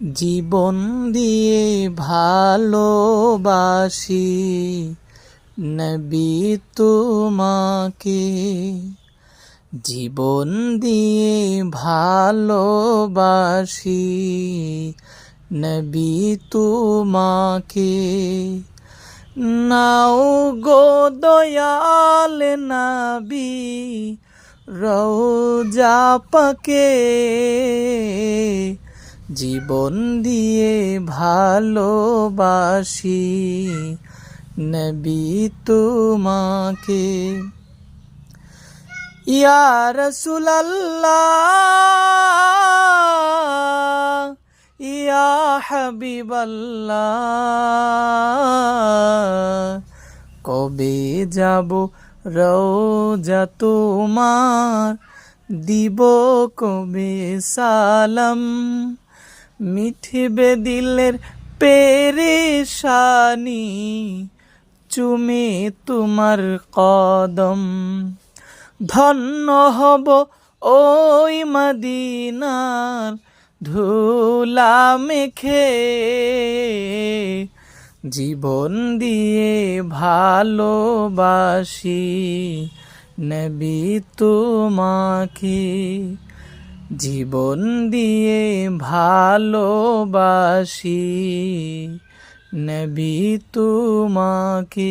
জীবন দিয়ে ভালোবাসি নবী তোমাকে, জীবন দিয়ে ভালোবাসি নবী তোমাকে। নাও গো দয়াল নবী রওজা পাকে, জীবন দিয়ে ভালোবাসি নবী তোমাকে। ইয়া রাসূলাল্লাহ ইয়া হাবিবাল্লাহ, কবে যাব রওজা তোমার, দিব কবে সালাম, মিঠবে দিলের পেরেশানি, চুমে তোমার কদম। ধন্য হব ওই মদিনার ধুলা মেখে, জীবন দিয়ে ভালোবাসি নবী তোমাকে, জীবন দিয়ে ভালোবাসি নবী তোমাকে।